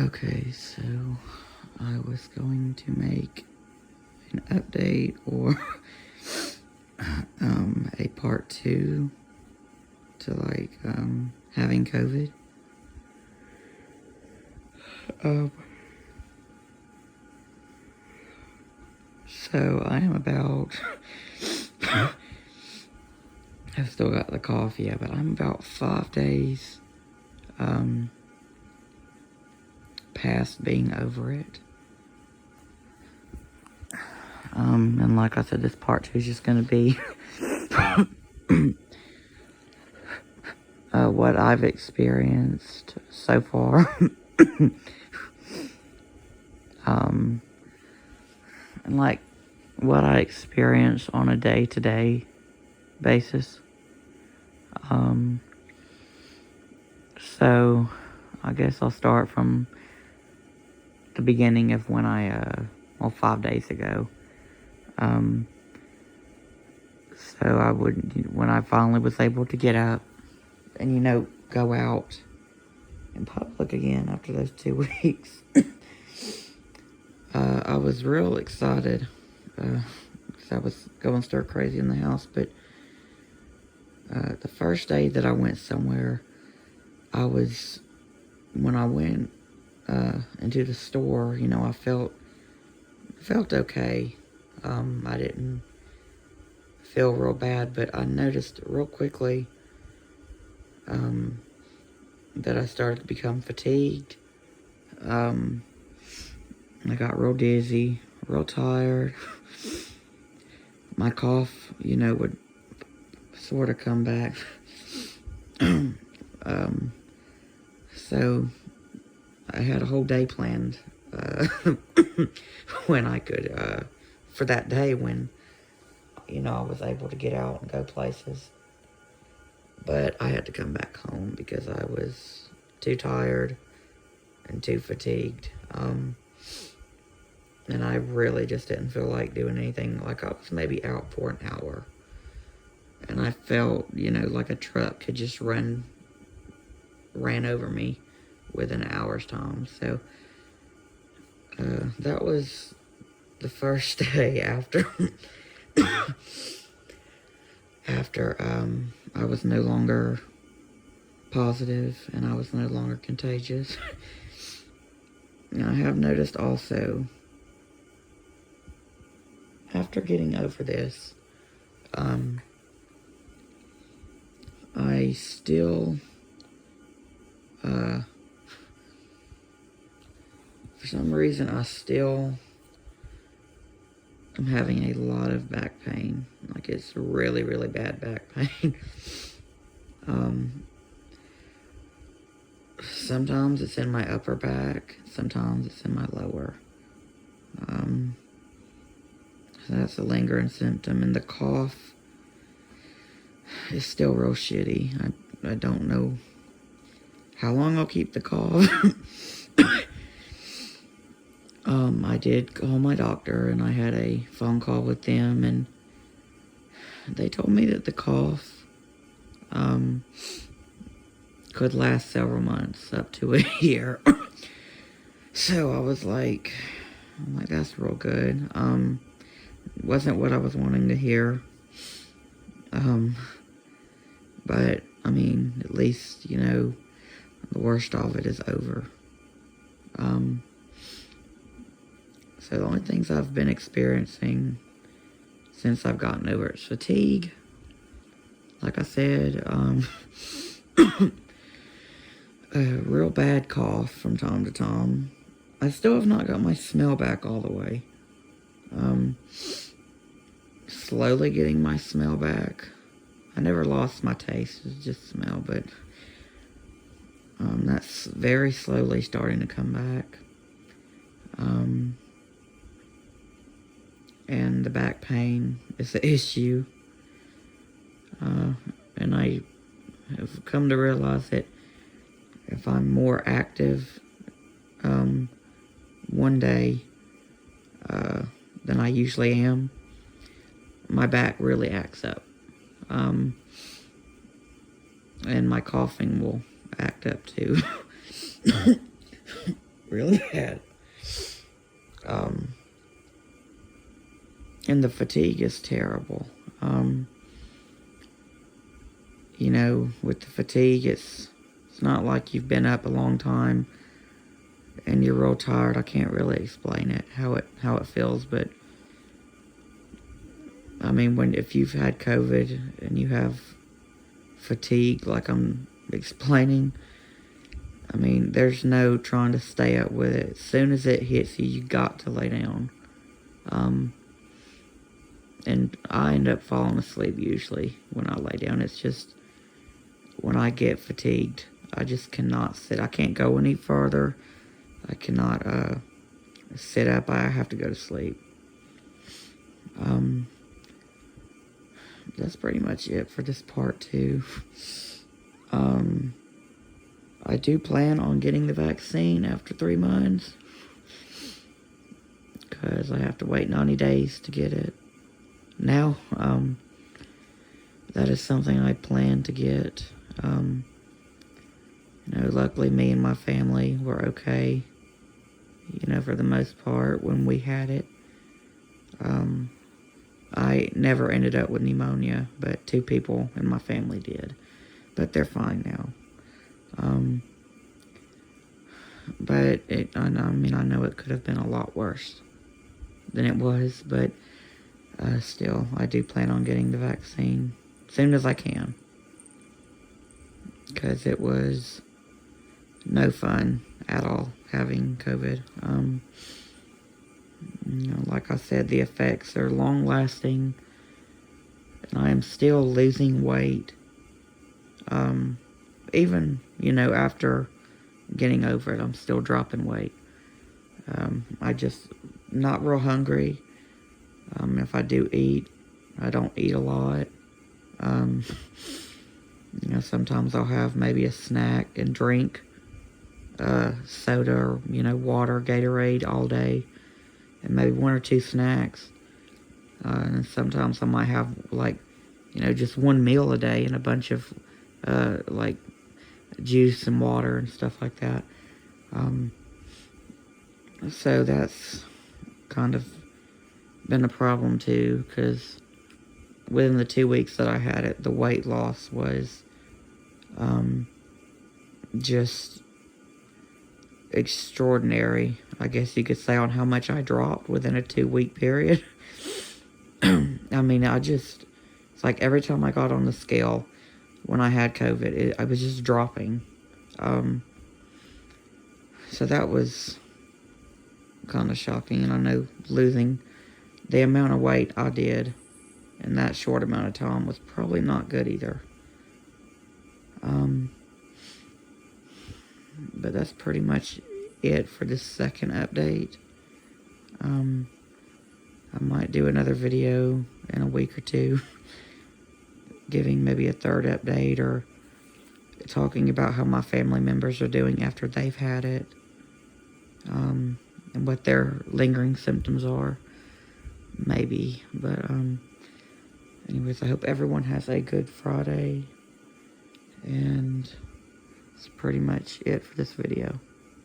Okay, so I was going to make an update or a part 2 to having COVID. Um, so I am about I've still got the cough, yeah, but I'm about 5 days past being over it. And like I said, this part 2 is just going to be what I've experienced so far. And like what I experience on a day-to-day basis. So I guess I'll start from the beginning of when 5 days ago. So when I finally was able to get up and, go out in public again after those 2 weeks, I was real excited, because I was going stir crazy in the house, but the first day that I went somewhere, when I went into the store, I felt okay. I didn't feel real bad, but I noticed real quickly that I started to become fatigued. I got real dizzy, real tired. My cough, would sort of come back. So I had a whole day planned when I could, for that day when, I was able to get out and go places. But I had to come back home because I was too tired and too fatigued. And I really just didn't feel like doing anything. Like I was maybe out for an hour. And I felt, like a truck had just ran over me within an hour's time. So that was the first day after I was no longer positive and I was no longer contagious. I have noticed also, after getting over this, I still, for some reason, I still am having a lot of back pain. Like, it's really, really bad back pain. Sometimes it's in my upper back. Sometimes it's in my lower. So that's a lingering symptom. And the cough is still real shitty. I don't know how long I'll keep the cough. I did call my doctor and I had a phone call with them, and they told me that the cough could last several months, up to a year. So I was like, that's real good. Wasn't what I was wanting to hear. But I mean, at least, the worst of it is over. So the only things I've been experiencing since I've gotten over it is fatigue. Like I said, a real bad cough from time to time. I still have not got my smell back all the way. Slowly getting my smell back. I never lost my taste, it's just smell, but that's very slowly starting to come back. And the back pain is the issue. And I have come to realize that if I'm more active one day than I usually am, my back really acts up. And my coughing will act up too. really bad. And the fatigue is terrible. You know, with the fatigue, it's not like you've been up a long time and you're real tired. I can't really explain it, how it feels, but I mean, if you've had COVID and you have fatigue like I'm explaining, I mean, there's no trying to stay up with it. As soon as it hits you, you got to lay down. And I end up falling asleep usually when I lay down. It's just, when I get fatigued, I just cannot sit. I can't go any further. I cannot sit up. I have to go to sleep. That's pretty much it for this part 2. I do plan on getting the vaccine after 3 months, because I have to wait 90 days to get it. Now, that is something I plan to get. You know, luckily me and my family were okay, you know, for the most part when we had it. I never ended up with pneumonia, but 2 people in my family did. But they're fine now. But I mean, I know it could have been a lot worse than it was, but still, I do plan on getting the vaccine as soon as I can, because it was no fun at all having COVID. You know, like I said, the effects are long-lasting, and I am still losing weight. Even, you know, after getting over it, I'm still dropping weight. I just not real hungry. If I do eat, I don't eat a lot. You know, sometimes I'll have maybe a snack and drink soda or, you know, water, Gatorade all day, and maybe 1 or 2 snacks. And sometimes I might have, like, you know, just 1 meal a day and a bunch of like juice and water and stuff like that. So that's kind of been a problem too, because within the 2 weeks that I had it, the weight loss was just extraordinary, I guess you could say, on how much I dropped within a 2-week period. I mean, it's like every time I got on the scale when I had COVID, I was just dropping. So that was kind of shocking, and I know losing the amount of weight I did in that short amount of time was probably not good either. But that's pretty much it for this second update. I might do another video in a week or 2, giving maybe a 3rd update, or talking about how my family members are doing after they've had it, and what their lingering symptoms are, maybe. But anyways, I hope everyone has a good Friday, and that's pretty much it for this video.